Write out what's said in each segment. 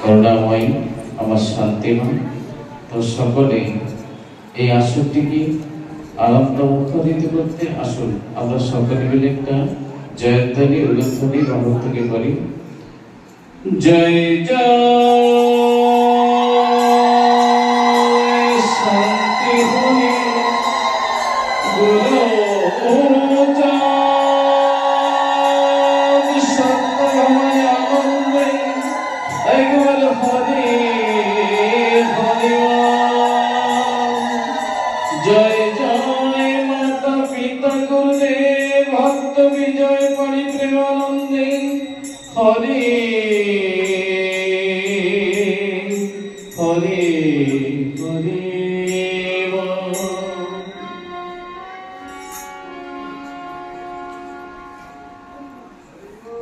করুণাময়, আমার শান্তিময়। তো সকলে এই আসরটিকে আনন্দ মুখরিত করতে আসুন। আমরা সকলে মিলে একটা জয়ধ্বনি উলধ্বনি রহমত থেকে করি। জয় জয় শান্তি হরি গুরু জয় জয় মাতা পিতা গুরুদেব ভক্ত বিজয় পরি প্রেমানন্দে হরে হরে হরে।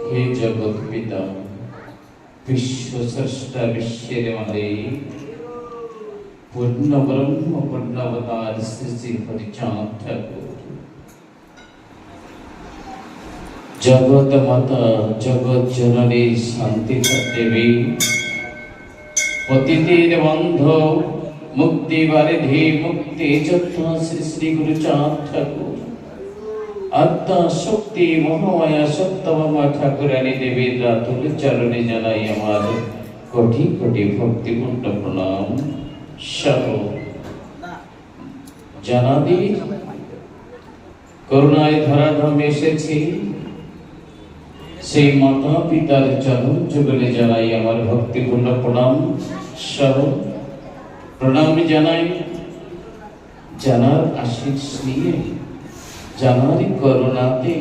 হে জগৎ পিতা বিশ্ব স্রষ্টা বিশ্বের মালিক পূর্ণ ব্রহ্ম পূর্ণাবতার শ্রী শ্রী হরিচাঁদ ঠাকুর, জগৎ মাতা জগৎ জননী শান্তি দেবী, পতিতের বন্ধ মুক্তি বারিধি মুক্তি যোদ্ধা শ্রী শ্রী গুরুচাঁদ ঠাকুর, আত্মা শক্তি মহামায়া সত্যভামা ঠাকুরানী দেবীর রাতুল চরণে জানাই আমার কোটি কোটি ভক্তিপূর্ণ প্রণাম। সহ জানাদি করুণায় ধরাধামে এসেছি সেই মাতা পিতার চরণ যুগলে জানাই আমার ভক্তিপূর্ণ প্রণাম। সহ প্রণাম জানাই জানার আশীষ নিয়ে, জানার করুণাতে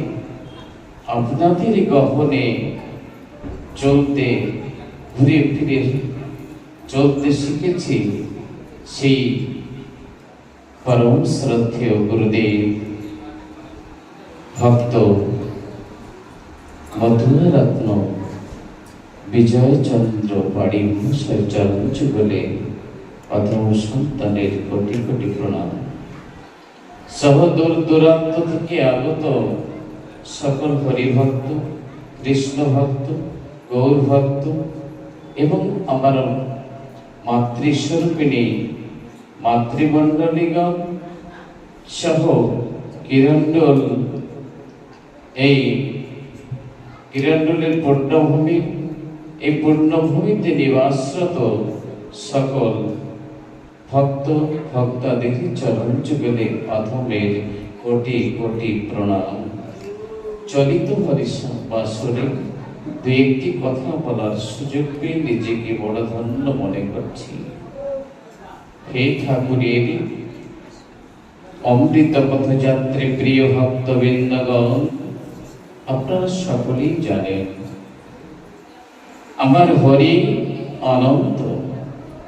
আপনাদের গহনে চলতে ঘুরে ফিরে চলতে শিখেছি সেই পরম শ্রদ্ধেয় গুরুদেব ভক্ত মধুরত্ন বিজয় চন্দ্র পাড়ি মহাশয় চরণ যুগলে অধম সন্তানের কোটি কোটি প্রণাম। সহ দূর দূরান্ত থেকে আগত সকল হরিভক্ত, কৃষ্ণ ভক্ত, গৌর ভক্ত এবং আমার মাতৃস্বরূপিণী মাতৃমণ্ডলীগণ সহ কিরণ্ডল, এই কিরণ্ডলের পূর্ণভূমি, এই পূর্ণভূমিতে নিবাসরত সকল ভক্ত ভক্তাদের চরণ যুগলে অধমের কোটি কোটি প্রণাম। চলিত হরিবাসরে দু একটি কথা বলার সুযোগ পেয়ে নিজেকে বড় ধন্য মনে করছি। হে ঠাকুরের অমৃত পথযাত্রী প্রিয় ভক্তবৃন্দগণ, আপনারা সকলেই জানেন আমার হরি অনন্ত,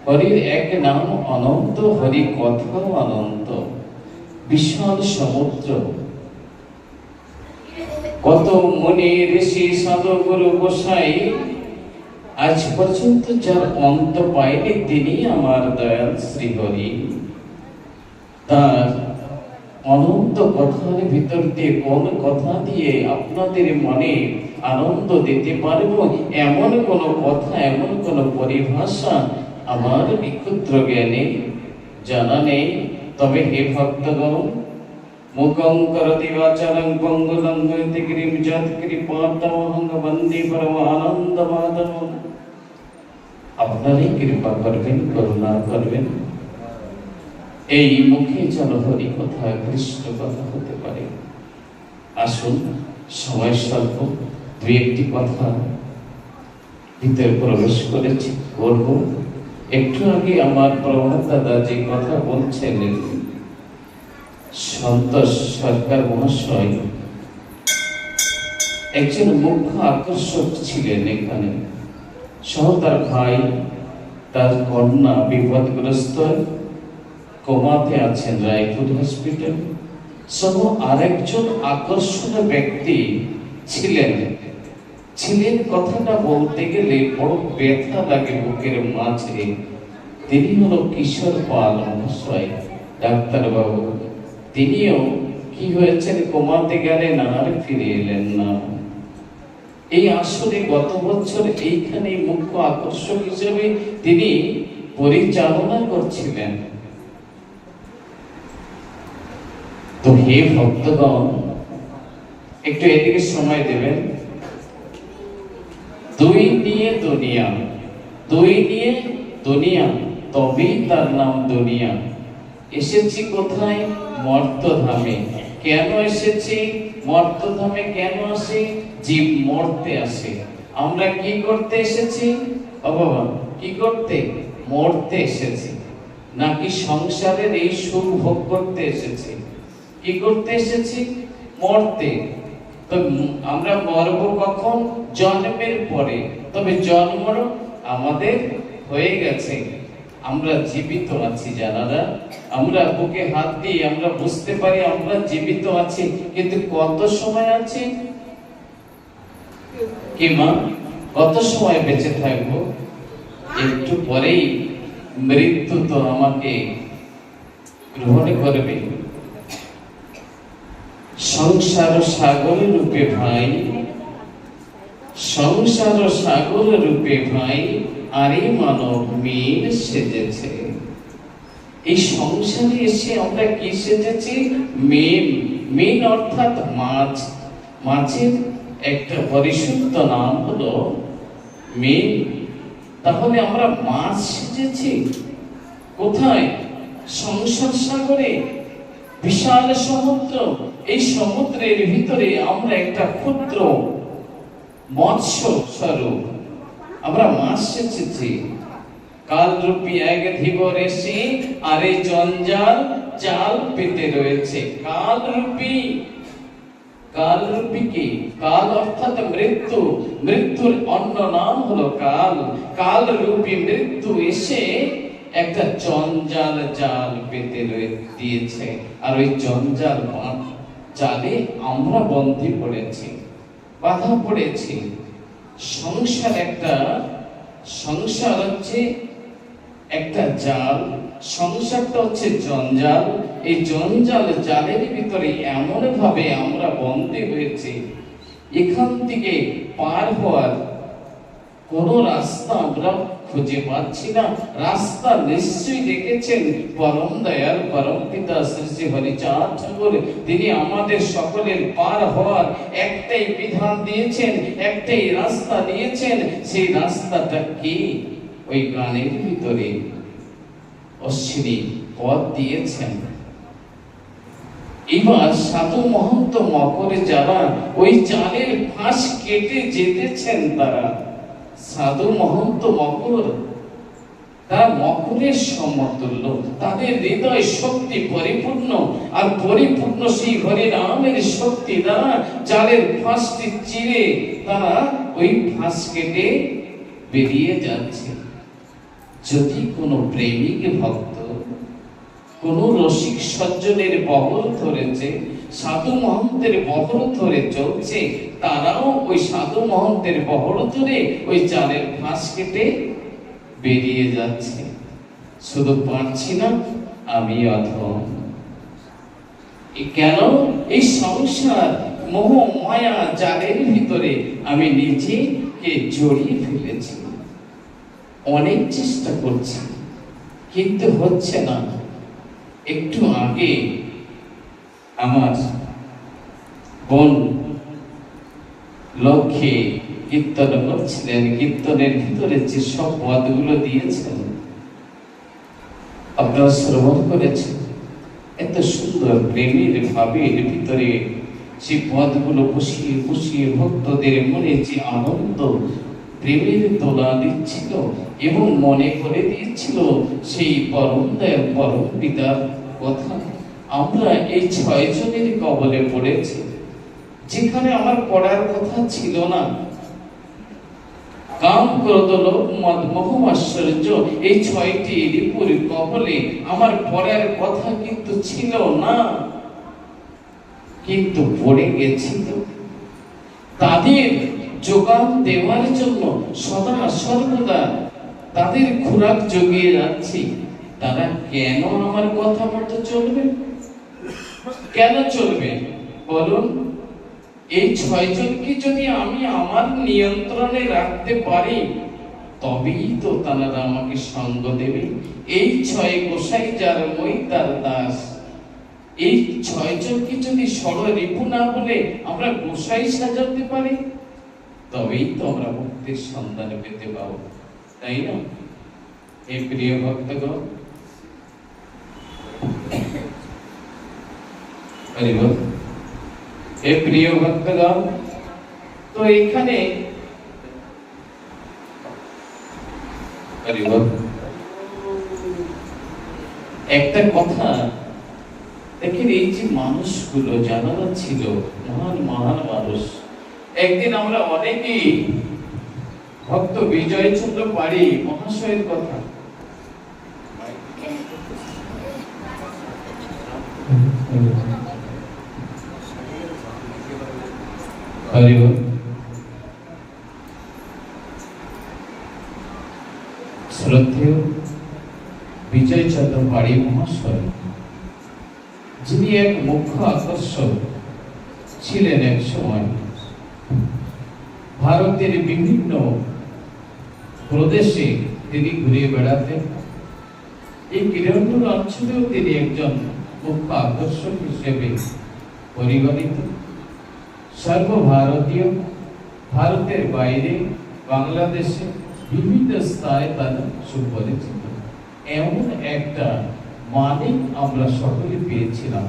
হরির এক নাম অনন্ত, হরি কথাও অনন্ত, বিশাল সমুদ্র। কত মুনি ঋষি সাধু গুরু গোসাই আজ পর্যন্ত যার অন্ত পায়নি তিনি আমার দয়াল শ্রীহরি। তার অনন্ত কথার ভিতর দিয়ে কোন কথা দিয়ে আপনাদের মনে আনন্দ দিতে পারবো এমন কোন কথা, এমন কোন পরিভাষা আমার বিক্ষুদ্র জ্ঞানে জানা নেই। তবে হে ভক্তগণ, মুখং করতি বাচালং পঙ্গুলং হইতে গিরিম যৎ কৃপাতমহং বন্দে পরমানন্দ মাধবম। আপনারাই কৃপা করবেন, করুণা করবেন, এই মুখে যেন হরি কথা কৃষ্ণ কথা হতে পারে। আসুন, সময় স্বল্প, দু একটি কথা ভিতরে প্রবেশ করেছি করব। একটু আগে আমার প্রভাত দাদা যে কথা বলছেন, সন্তোষ সরকার মহাশয় একজন মুখ্য আকর্ষক ছিলেন এখানে, সহ তার ভাই, তার কন্যা বিপদগ্রস্ত কোমাতে আছেন রায়পুর হসপিটাল, সহ আরেকজন আকর্ষণীয় ব্যক্তি ছিলেন কথাটা বলতে গেলে বড় ব্যথা লাগে বুকের মাঝে। তিনি হলো কিশোর পাল মহাশয়, ডাক্তারবাবু। তিনিও কি হয়েছেন, কোমাতে গেলেন আর ফিরে এলেন না। এই আসরে গত বছর এইখানে মুখ্য আকর্ষক হিসেবে তিনি পরিচালনা করছিলেন। তো হে ভক্তগণ, একটু এদিকে সময় দেবেন। দুই নিয়ে দুনিয়া, দুই নিয়ে দুনিয়া, তবেই তার নাম দুনিয়া। এসেছি কোথায়? মর্তধামে। কেন এসেছি মর্তধামে? কেন আসে? জীব মরতে আসে। আমরা কি করতে এসেছি? ও বাবা, কি করতে? মরতে এসেছি, নাকি সংসারের এই সুখ ভোগ করতে এসেছি? কি করতে এসেছি? মরতে। তো আমরা মরব কখন? জন্মের পরে। তবে জন্ম আমাদের হয়ে গেছে, আমরা জীবিত আছি। জানারা, আমরা বুকে হাত দিয়ে আমরা বুঝতে পারি আমরা জীবিত আছি, কিন্তু কত সময় আছি? কি মা, কত সময় বেঁচে থাকবো? একটু পরেই মৃত্যু তো আমাকে গ্রহণ করবে। সংসার সাগর রূপে ভাই, সংসার সাগর রূপে ভাই, আরে মানব মীন সেজেছে। এই সংসারে এসে আমরা কি সেজেছি? মীন। মীন অর্থাৎ মাছ। মাছের একটা পরিশুদ্ধ নাম হলো মীন। তাহলে আমরা মাছ সেজেছি কোথায়? সংসার সাগরে, বিশাল সমুদ্র। এই সমুদ্রের ভিতরে আমরা একটা ক্ষুদ্র মৎস্য স্বরূপ, আমরা মাছ সেজেছি। কাল রূপী এক ধীবর এসে আরে জঞ্জাল জাল পেতে রয়েছে। কাল রূপী, কাল রূপী কি? কাল অর্থাৎ মৃত্যু। মৃত্যুর অন্য নাম হলো কাল। কাল রূপী মৃত্যু এসে একটা জঞ্জাল জাল পেতে দিয়েছে, আর ওই জঞ্জাল জালে আমরা বন্দী পড়েছি, বাধা পড়েছি। সংসার একটা, সংসার হচ্ছে একটা জাল, সংসারটা হচ্ছে জঞ্জাল। এই জঞ্জাল জালের ভিতরে এমন ভাবে আমরা বন্দী হয়েছি, এখান থেকে পার হওয়ার কোন রাস্তা আমরা খুঁজে পাচ্ছি না। রাস্তা নিশ্চয়ই দেখেছেন পরম দয়াল পরম পিতা শ্রী শ্রী হরিচাঁদ ঠাকুর, তিনি আমাদের সকলের পার হওয়ার একটাই বিধান দিয়েছেন, একটাই রাস্তা দিয়েছেন। সেই রাস্তাটা কি? ওই গানের ভিতরে অশ্বিনী পথ দিয়েছেন। এবার সাধু মহন্ত মকরে যারা ওই জালের ফাঁস কেটে যেতেছেন, তারা সাধু মহন্ত মকর, তারা মকরের সমতুল্য। তাদের হৃদয় শক্তি পরিপূর্ণ, আর পরিপূর্ণ সেই হরি নামের শক্তি দ্বারা জালের ফাঁসটি চিরে তারা ওই ফাঁস কেটে বেরিয়ে যাচ্ছে। যদি কোনো প্রেমিক ভক্ত, কোন রসিক সজ্জনের বহর ধরেছে, সাধু মহন্তের বহর ধরে চলছে, তারাও ওই সাধু মহন্তের বহর ধরে ওই জালের ফাঁস কেটে বেরিয়ে যাচ্ছে। শুধু পারছি না আমি অধম। কেন? এই সংসার মোহ মায়া জালের ভিতরে আমি নিজেকে জড়িয়ে ফেলেছি। অনেক চেষ্টা করছি কিন্তু হচ্ছে না। একটু আগে আমার বোন লক্ষ্যে কীর্তন করছিলেন, কীর্তনের ভিতরে যে সব পদগুলো দিয়েছেন আপনারা শ্রবণ করেছেন। এত সুন্দর প্রেমের ভাবের ভিতরে সেই পদগুলো বসিয়ে বসিয়ে ভক্তদের মনে যে আনন্দ, প্রেমের দোলা দিচ্ছিল এবং মনে করে দিচ্ছিল সেই পরম দয়াল পরম পিতার কথা। আমরা এই 6 জনের কবলে পড়েছি, যেখানে আমার পড়ার কথা ছিল না। কাম ক্রোধ লোভ মদ মোহ আশ্চর্য, এই 6টি রিপুর কবলে আমার পড়ার কথা কিন্তু ছিল না, কিন্তু পড়ে গেছি। তো তাদের যোগান দেওয়ার জন্য সদা সর্বদা তাদের খোরাক জগিয়ে যাচ্ছি। তারা কেন আমার কথা মতো চলবে? কেন চলবে বলুন? এই 6 জনকে যদি আমি আমার নিয়ন্ত্রণে রাখতে পারি, তবেই তো তারা আমাকে সঙ্গ দেবে। এই 6 গোসাই যার মই তার দাস, এই 6 জনকে যদি ষড়রিপু না বলে আমরা গোসাই সাজাতে পারি, তবেই তো আমরা মুক্তির সন্ধান পেতে পাবো, তাই না? এই প্রিয় ভক্তগণ, এই প্রিয় ভক্তগণ, তো এখানে একটা কথা দেখেন, এই যে মানুষগুলো যারা ছিল মহান মহান মানুষ, একদিন আমরা অনেকেই ভক্ত বিজয়চন্দ্র পাড়ি মহাশয়ের কথা শ্রদ্ধেয় বিজয়চন্দ্র পাড়ি মহাশয়, যিনি এক মুখ্য আকর্ষণ ছিলেন, এক সময় ভারতের বিভিন্ন প্রদেশে তিনি ঘুরে বেড়াতেন। এই কিরণপুর অঞ্চলেও তিনি একজন মুখ্য আকর্ষণ হিসেবে পরিগণিত। সর্বভারতীয়, ভারতের বাইরে, বাংলাদেশে বিভিন্ন স্থানে তার সুপরিচিত। এমন একটা মানিক আমরা সকলে পেয়েছিলাম,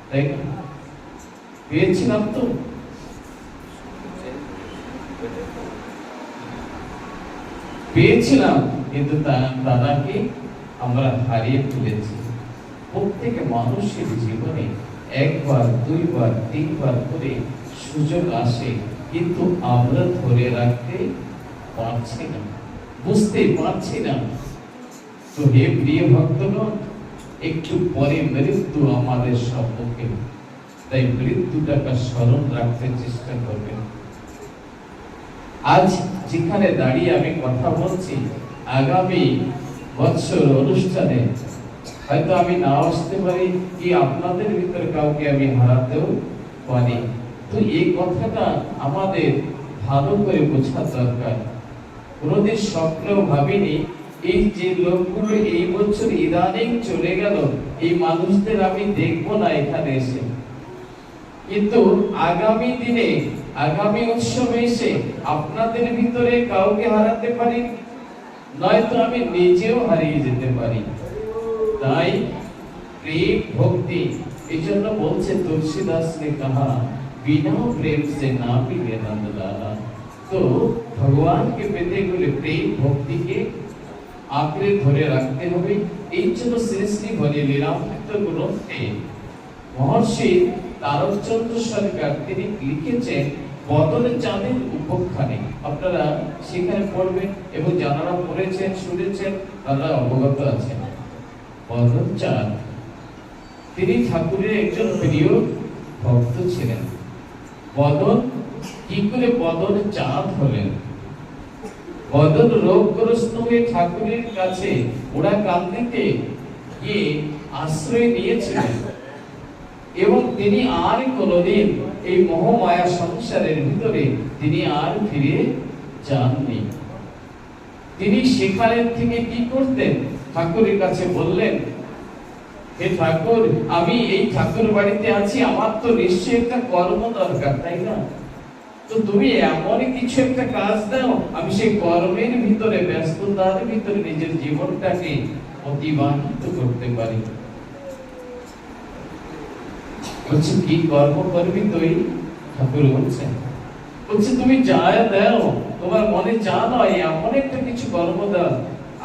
তাই না? পেয়েছিলাম তো? পেয়েছিলাম, কিন্তু তাকে আমরা হারিয়ে ফেলেছি। প্রত্যেক মানুষের জীবনে একবার, দুইবার, তিনবার করে সুযোগ আসে, কিন্তু আমরা ধরে রাখতে পারছি না, বুঝতে পারছি না। তো হে প্রিয় ভক্তগণ, একটু পরে মৃত্যু আমাদের সম্মুখে, তাই মৃত্যুটাকে স্মরণ রাখতে চেষ্টা করবেন। আজ যেখানে দাঁড়িয়ে আমি কথা বলছি, আগামী বছর অনুষ্ঠানে হয়তো আমি না আসতে পারি, কি আপনাদের ভিতরে কাউকে আমি হারাতেও পারি। তো এই কথাটা আমাদের ভালো করে বোঝা দরকার। কোনোদিন স্বপ্নেও ভাবিনি এই যে লোকগুলো এই বছর ইদানিং চলে গেল, এই মানুষদের আমি দেখবো না এখানে এসে, কিন্তু আগামী দিনে, আগামী উৎসবে এসে আপনাদের ভিতরে কাউকে হারাতে পারি, নয়তো আমি নিজেও হারিয়ে যেতে পারি। তাই প্রেম ভক্তি, এই জন্য বলছে তুলসীদাস ने कहा बिना प्रेम से ना मिले नंद लाला। तो भगवान के পেতে গেলে প্রেম ভক্তিকে আঁকড়ে ধরে রাখতে হবে। এই জন্য শ্রী শ্রী হরি লীলামৃত গ্রন্থে মহর্ষি তারকচন্দ্র সরকার তিনি লিখেছেন বদল চাঁদের উপখ্যানে। আপনারা সেখানে পড়বেন এবং যারা পড়েছেন, শুনেছেন, তারা অবগত আছেন। বদল চাঁদ তিনি ঠাকুরের একজন প্রিয় ভক্ত ছিলেন। বদল কি করে বদল চাঁদ হলেন? বদল রোগগ্রস্ত হয়ে ঠাকুরের কাছে ওরা কান্দিতে গিয়ে আশ্রয় নিয়েছিলেন এবং তিনি আর কোনোদিন এই মোহমায়া সংসারের ভিতরে তিনি আর ফিরে যাননি। তিনি সেখানে থেকে কি করতেন? ঠাকুরের কাছে বললেন, হে ঠাকুর, আমি এই ঠাকুর বাড়িতে আছি, আমার তো নিশ্চয়ই একটা কর্ম দরকার, তাই না? তো তুমি এমন কিছু একটা কাজ দাও, আমি সেই কর্মের ভিতরে, ব্যস্ততার ভিতরে নিজের জীবনটাকে অতিবাহিত করতে পারি। বলছে কি কর্ম করবি তুই? ঠাকুর বলছেন, বলছে তুমি যা দাও, তোমার মনে যা নয় এমন একটা কিছু কর্ম দাও,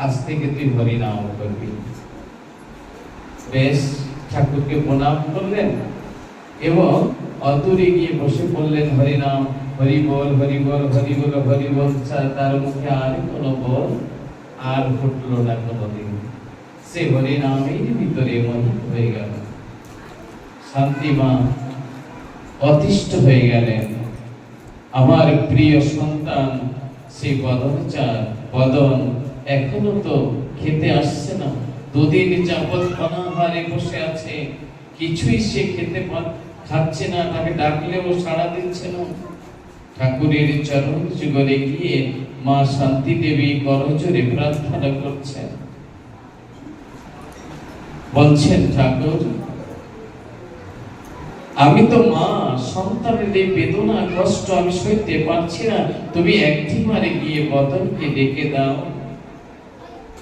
আজ থেকে তুই হরি নাম করবি। বেশ, ঠাকুরকে প্রণাম করলেন এবং অদূরে গিয়ে বসে পড়লেন হরি নাম, হরি বল, হরি বল, হরি বল, হরি বল। তার মুখে আর কোনো বল আর ফুটলো না কোনোদিন। সে হরি নামের ভিতরে মোহিত হয়ে গেল, শান্তিমা অতিষ্ঠ হয়ে গেলেন। আমার প্রিয় সন্তান সেই বদন চাঁদ, বদন এখনো তো খেতে আসছে না, দুদিন যাবৎ অনাহারে বসে আছে, কিছুই সে খাচ্ছে না, তাকে ডাকলেও সাড়া দিচ্ছে না। ঠাকুরের চরণ যুগলে গিয়ে মা শান্তি দেবী করজোরে প্রার্থনা করছেন, বলছেন ঠাকুর, আমি তো মা, সন্তানের এই বেদনা কষ্ট আমি সইতে পারছি না, তুমি একটিবারে গিয়ে বদনকে ডেকে দাও।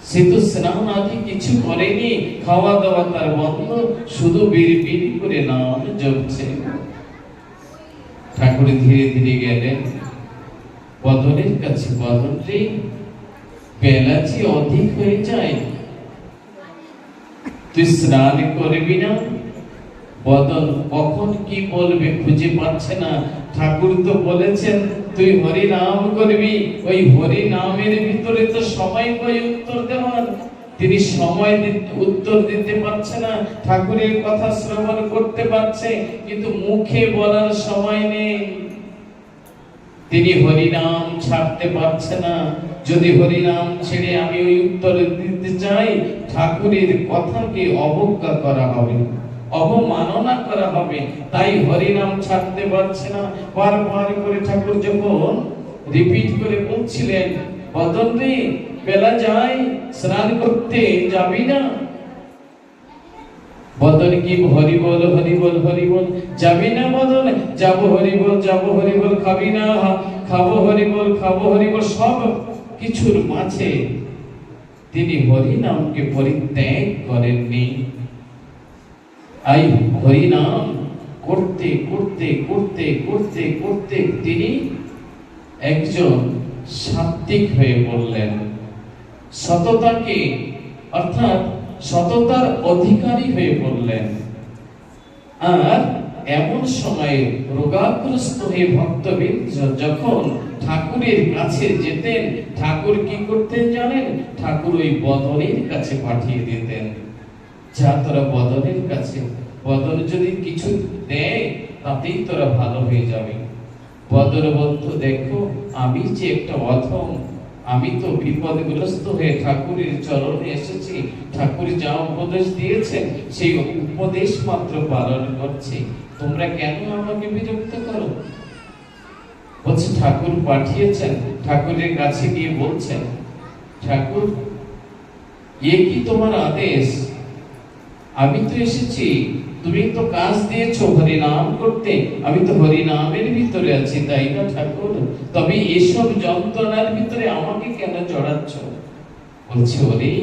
সে তো স্নান আদি কিছু করেনি, খাওয়া দাওয়া তার বন্ধ, শুধু বিড়বিড় করে নাম জপছে। ঠাকুর ধীরে ধীরে গেলেন বদনের কাছে। বদন রে, বেলা যে অধিক হয়ে যায়, তুই স্নান করবি না? বদন কখন কি বলবে খুঁজে পাচ্ছে না। ঠাকুর তো বলেছেন তুই হরি নাম করবি, ওই হরি নামের ভিতরে তো সময় কই উত্তর দেওয়ার। তিনি সময় উত্তর দিতে পারছে না, ঠাকুরের কথা শ্রবণ করতে পারছে কিন্তু মুখে বলার সময় নেই। তিনি হরি নাম ছাড়তে পারছে না। যদি হরি নাম ছেড়ে আমি ওই উত্তর দিতে চাই, ঠাকুরের কথাকে অবজ্ঞা করা হবে, অবমাননা করা হবে। তাই হরি নাম ছাড়তে পারছে না। বারবার করে ঠাকুর যখন রিপিট করে বলছিলেন, বদন রে, বেলা যায়, স্নান করতে যাবি না? বদন কি হরি বল হরি বল হরি বল, যাবি না বদন? যাবো হরি বল, যাবো হরি বল। খাবি না? খাবো হরি বল, খাবো হরি বল। সব কিছুর মাঝে তিনি হরি নামকে পরিত্যাগ করেননি। এই হরি নাম করতে করতে করতে করতে করতে তিনি একজন সাত্বিক হয়ে পড়লেন। সততাকে অর্থাৎ সততার অধিকারী হয়ে পড়লেন। আর এমন সময়ে রোগাগ্রস্ত হয়ে ভক্তবৃন্দ যখন ঠাকুরের কাছে যেতেন, ঠাকুর কি করতেন জানেন? ঠাকুর ওই বদনের কাছে পাঠিয়ে দিতেন, যা তোরা বদনের কাছে, বদন যদি কিছু দেয় তাতেই তোরা ভালো হয়ে যাবে। বদন বলতো, দেখো আমি যে একটা অধম, আমি তো বিপদগ্রস্ত হয়ে ঠাকুরের চরণে এসেছি, ঠাকুর যা উপদেশ দিয়েছেন সেই উপদেশ মাত্র পালন করছি, তোমরা কেন আমাকে বিরক্ত করো? বলছে ঠাকুর পাঠিয়েছেন। ঠাকুরের কাছে গিয়ে বলছেন, ঠাকুর এ কি তোমার আদেশ? আমি তো এসেছি, তুমি তো কাজ দিয়েছো হরি নাম করতে, আমি তো হরি নামের ভিতরে আছি, তাই না ঠাকুর? তবে এসব যন্ত্রণার ভিতরে আমাকে কেন জড়াচ্ছ? বলছে, ওরে,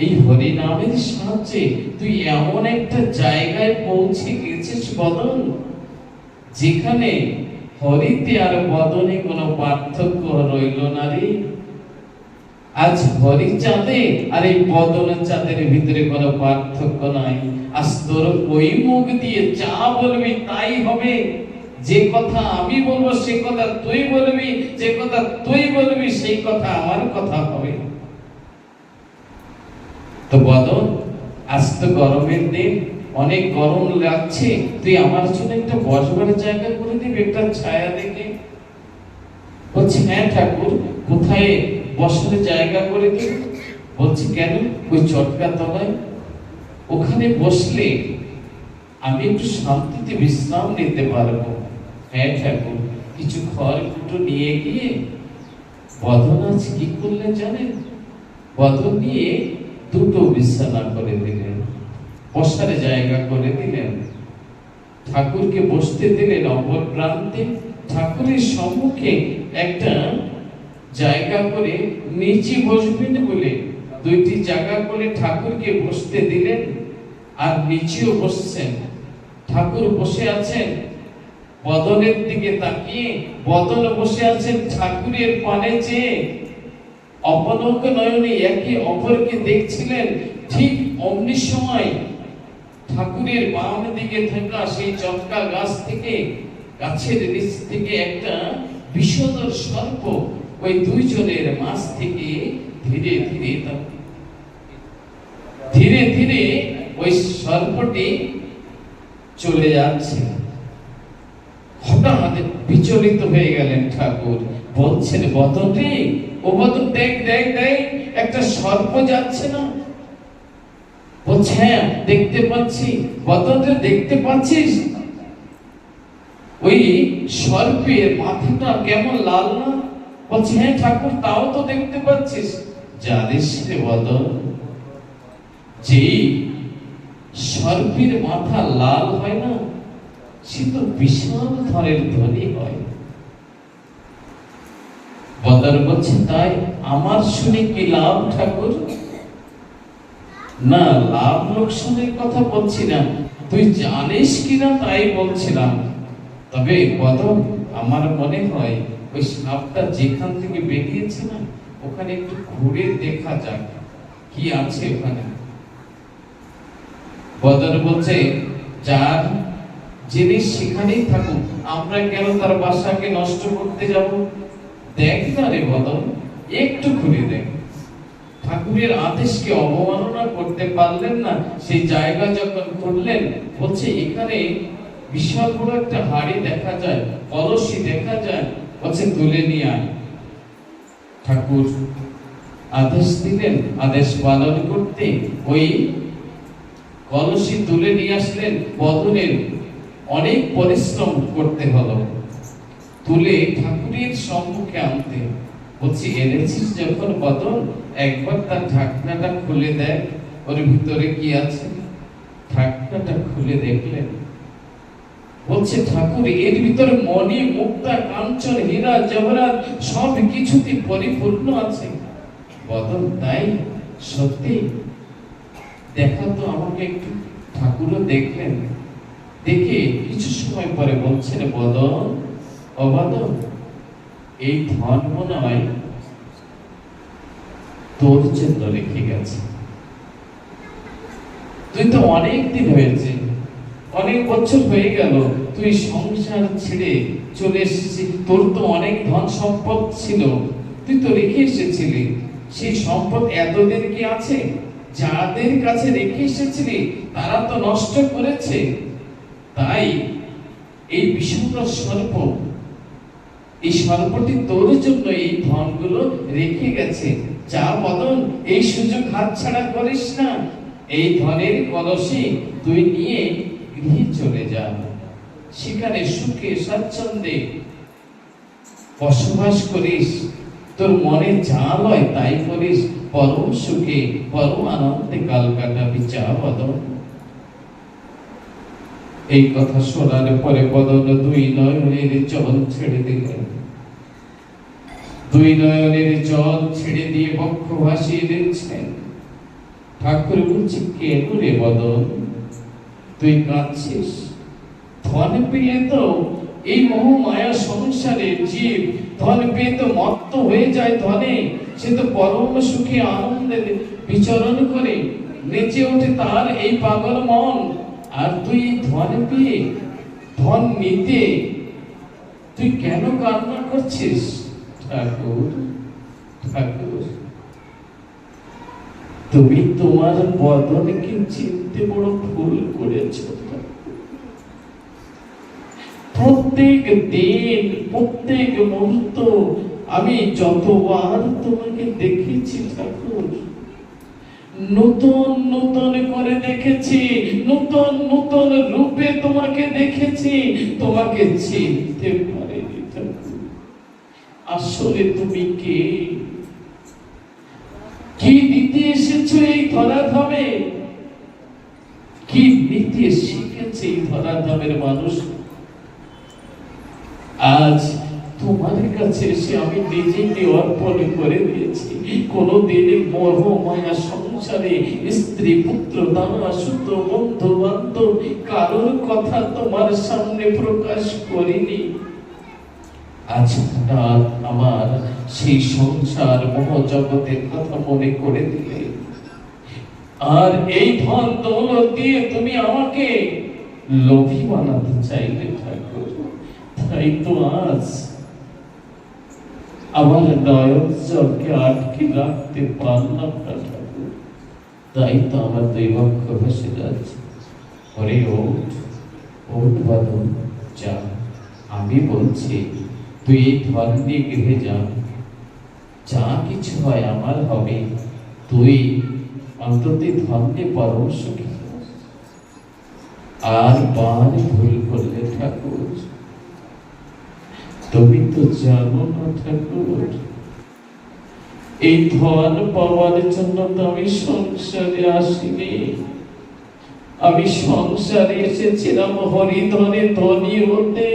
এই হরি নামের সাহায্যে তুই এমন একটা জায়গায় পৌঁছে গেছিস বদন, যেখানে হরিতে আর বদনে কোনো পার্থক্য রইল না রে। আজ হরি চাঁদে আর এই বদন চাঁদের ভিতরে কোনো পার্থক্য নাই। আজ তোর ওই মুখ দিয়ে যা বলবি তাই হবে। যে কথা আমি বলবো সে কথা তুই বলবি, যে কথা তুই বলবি সেই কথা আমার কথা হবে। তো বদন, আজ তো গরমের দিন, অনেক গরম লাগছে, তুই আমার জন্য একটা বসবার জায়গা করে দিবি, একটা ছায়া দেখে? বলছি, হ্যাঁ ঠাকুর, কোথায় বসার জায়গা করে দিই? বলছি, কেন? ওই চটকা তলায়, ওখানে বসলে আমি একটু শান্তিতে বিশ্রাম নিতে পারবো। হ্যাঁ ঠাকুর। কিছু খড় কুটো নিয়ে গিয়ে বদন আজ কি করলেন জানেন? বদন নিয়ে দুটো বিছানা করে দিলেন, বসার জায়গা করে দিলেন, ঠাকুরকে বসতে দিলেন অপর প্রান্তে, ঠাকুরের সম্মুখে একটা জায়গা করে নিচে বসবেন বলে দুইটি জায়গা করে ঠাকুরকে বসতে দিলেন। আর নিচেও বসছেন, ঠাকুর বসে আছেন বদনের দিকে তাকিয়ে, বদন বসে আছেন ঠাকুরের পানে চেয়ে, অপলক নয়নে একে অপরকে দেখছিলেন। ঠিক অমনি সময় ঠাকুরের বাম দিকে থাকা সেই চটকা গাছ থেকে, গাছের নিচ থেকে একটা বিষধর সর্প ওই দুইজনের মাঝ থেকে ধীরে ধীরে ধীরে ধীরে ওই সর্পটি চলে যাচ্ছে। হঠাৎ বিচলিত হয়ে গেলেন ঠাকুর। বলছেন, বদন রে, ও বদন, দেখ দেখ দেখ, একটা সর্প যাচ্ছে না? বলছে, হ্যাঁ দেখতে পাচ্ছি। বদন রে, দেখতে পাচ্ছিস? ওই সর্পের মাথাটা কেমন লাল না? বলছে হ্যাঁ ঠাকুর, তাও তো দেখতে পাচ্ছিস। জানিস রে বদন, যেই সর্পের মাথা লাল হয় না, সে তো বিশাল ধরনের ধনী হয়। বদর বলছে তাই আমার শুনে কি লাভ ঠাকুর? না, লাভ লোকসানের কথা বলছি না, তুই জানিস কিনা তাই বলছিলাম। তবে বদর, আমার মনে হয় ওই সাপটা যেখান থেকে বেরিয়েছে না, ওখানে একটু ঘুরে দেখা যাক কি আছে ওখানে। বদর বলছে যার জিনিস সেখানেই থাকুক, আমরা কেন তার বাসাকে নষ্ট করতে যাব? দেখ না রে বদর, একটু ঘুরে দেখ। ঠাকুরের আদেশকে অবমাননা করতে পারলেন না, সেই জায়গা যখন করলেন, বলছে এখানে বিশাল বড় একটা হাড়ি দেখা যায়, কলসি দেখা যায়, বলছে তুলে নিয়ে আয়। ঠাকুর আদেশ দিলেন, আদেশ পালন করতে ওই কলসি তুলে নিয়ে আসলেন। বদনের অনেক পরিশ্রম করতে হলো তুলে ঠাকুরের সম্মুখে আনতে। বলছি এনেছিস যখন বদন, একবার তার ঢাকনাটা খুলে দেখ, ওর ভিতরে কি আছে। ঢাকনাটা খুলে দেখলেন, বলছে ঠাকুর এর ভিতরে মণি মুক্তা কাঞ্চন হীরা জহরাত সব কিছুতে পরিপূর্ণ আছে। বদন তাই? সত্যি? দেখা তো আমাকে একটু। ঠাকুরও দেখলেন, দেখে কিছু সময় পরে বলছেন বদন, ও বদন, এই ধন মনে হয় তোর জন্য রেখে গেছে। তুই তো অনেক দিন হয়েছে, অনেক বছর হয়ে গেল তুই সংসার ছেড়ে চলে এসেছিস, তোর তো অনেক ধন সম্পদ ছিল, তুই তো রেখে এসেছিলি। সেই সম্পদ এতদিন কি আছে? যাদের কাছে রেখে এসেছিলি তারা তো নষ্ট করেছে। তাই এই বিষুদ্র সর্প, এই সর্পটি তোর জন্য এই ধনগুলো রেখে গেছে। যা বদন, এই সুযোগ হাতছাড়া করিস না। এই ধনের কলসি তুই নিয়ে গৃহে চলে যা, সেখানে সুখে স্বাচ্ছন্দ্যে বসবাস করিস, তোর মনে যা লয় তাই করিস, পরম সুখে পরম আনন্দে কাল কাটাবি। যা বদন। এই কথা শোনার পরে বদন দুই নয়নের জল ছেড়ে দিলেন। দুই নয়নের জল ছেড়ে দিয়ে বক্ষ ভাসিয়ে দিচ্ছেন। ঠাকুর বলছে কেন রে বদন, তুই কাঁদছিস? ধন পেয়ে তো এই মোহ মায়া সংসারে জীব ধন পেয়ে তো মত্ত হয়ে যায় ধনে। সে তো পরম সুখে আনন্দে বিচরণ করে, নেচে ওঠে তার এই পাগল মন। আর তুই ধন পেয়ে, ধন নিতে তুই কেন কান্না করছিস? ঠাকুর, ঠাকুর, তুমি তোমার বদনকে চিনতে বড় ভুল করেছ। প্রত্যেক দিন, প্রত্যেক মুহূর্ত আমি যতবার তোমাকে দেখেছি ঠাকুর, নতুন নতুন করে দেখেছি, নতুন নতুন রূপে তোমাকে দেখেছি, তোমাকে চিনতে পারিনি ঠাকুর। আসলে তুমি কে? কি দিতে এসেছো এই ধরাধামে? কি নিতে শিখেছে এই ধরাধামের মানুষ? আজ তোমার কাছে এসে আমি নিজেকে অর্পণ করে দিয়েছি। কোনদিন মোহ মায়া সংসারে স্ত্রী পুত্র দানা সূত্র বন্ধু বান্ধব কারোর কথা তোমার সামনে প্রকাশ করিনি। আজ হঠাৎ আমার সেই সংসার মোহ জগতের কথা মনে করে দিলে, আর এই ধন দৌলত দিয়ে তুমি আমাকে লোভী বানাতে চাইলে ঠাকুর। তাই তো আজ আমার নয়ন জলকে আটকে রাখতে পারলাম না ঠাকুর। তাই তো আমার দুই বক্ষ ভেসে যাচ্ছে। ওরে ওঠ, ওঠ বাদন, যা। আমি বলছি তুই এই ধন নিয়ে গৃহে যা, যা কিছু হয় আমার হবে। তুই অন্তত ধন নিয়ে পরম সুখী। আর বার ভুল করলে ঠাকুর, তুমি তো জানো না ঠাকুর, এই ধন পাওয়ার জন্য তো আমি সংসারে আসিনি। আমি সংসারে এসেছিলাম হরিধনে ধনী হতে।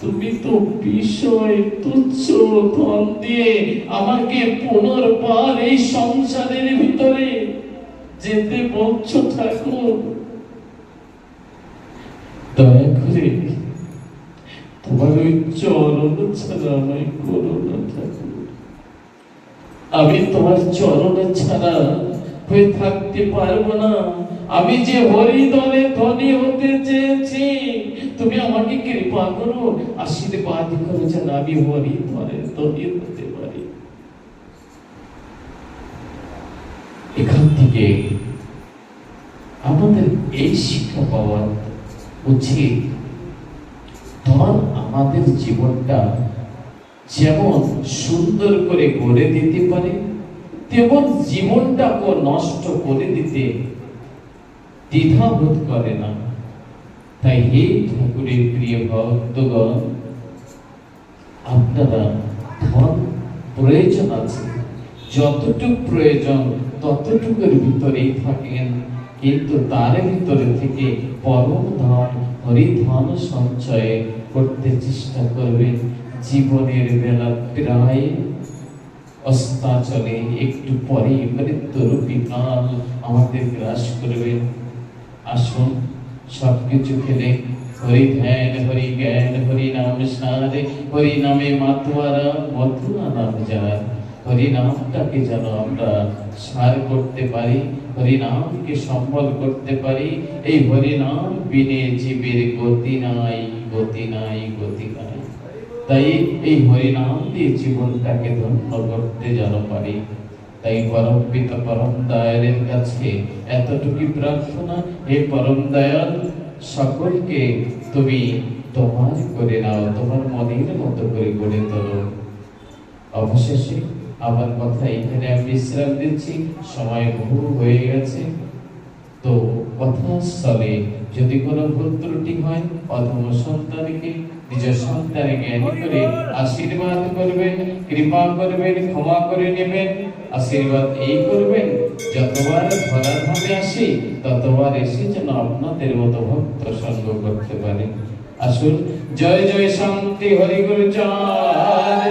তুমি তো বিষয় তুচ্ছ ধন দিয়ে আমাকে পুনর্বার এই সংসারের ভিতরে যেতে বলছো ঠাকুর। দয়া করে তোমার ওই চরণ ছাড়া আমায় করো না ঠাকুর। আমি তোমার চরণ ছাড়া হয়ে থাকতে পারবো না। আমি যে হরিদলে ধনী হতে চেয়েছি, তুমি আমাকে কৃপা করো, আশীর্বাদ করো যেন আমি হরিদলে ধনী হতে পারি। এখান থেকে আমাদের এই শিক্ষা পাওয়া উচিত, ধন আমাদের জীবনটা যেমন সুন্দর করে গড়ে দিতে পারে, তেমন জীবনটাকে নষ্ট করে দিতে দ্বিধাবোধ করে না। তাই হে ঠাকুরের প্রিয় ভক্তগণ, আপনারা ধন প্রয়োজন আছে, যতটুকু প্রয়োজন ততটুকুর ভিতরেই থাকেন, কিন্তু তার ভিতরে থেকে পরম ধন হরিধন সঞ্চয় করতে চেষ্টা করবেন। জীবনের বেলা প্রায় অস্তাচলে, একটু পরে মৃত্যুরূপী কাল আমাদের গ্রাস করবেন। আসুন সবকিছু ফেলে হরি ধ্যান, হরি জ্ঞান, হরি নাম সারে, হরি নামে মাতোয়ারা মথুরা নাম যার। হরি নামটাকে যেন আমরা সার করতে পারি, হরি নামকে সম্বল করতে পারি। এই হরি নাম বিনে জীবের গতি নাই, গতি নাই, গতি নাই। তাই এই হরি নাম দিয়ে জীবনটাকে ধন্য করতে যেন পারি। তাই পরম পিতা পরম দয়ালের কাছে এতটুকু প্রার্থনা, হে পরম দয়াল, সকলকে তুমি তোমার করে নাও, তোমার মনের মতো করে গড়ে তোলো। অবশেষে আমার কথা এখানে আমি বিশ্রাম দিচ্ছি, সময় বহু হয়ে গেছে। তো কথাস্থলে যদি কোনো ভুল ত্রুটি হয়, অধম সন্তানকে নিজ সন্তানে জ্ঞান করে আশীর্বাদ করবেন, কৃপা করবেন, ক্ষমা করে নেবেন। আশীর্বাদ এই করবেন, যতবার ধরাধামে আসি ততবার এসে যেন আপনাদের মতো ভক্ত সঙ্গ করতে পারে। আসুন, জয় জয় শান্তি, হরি গুরু চাঁদ।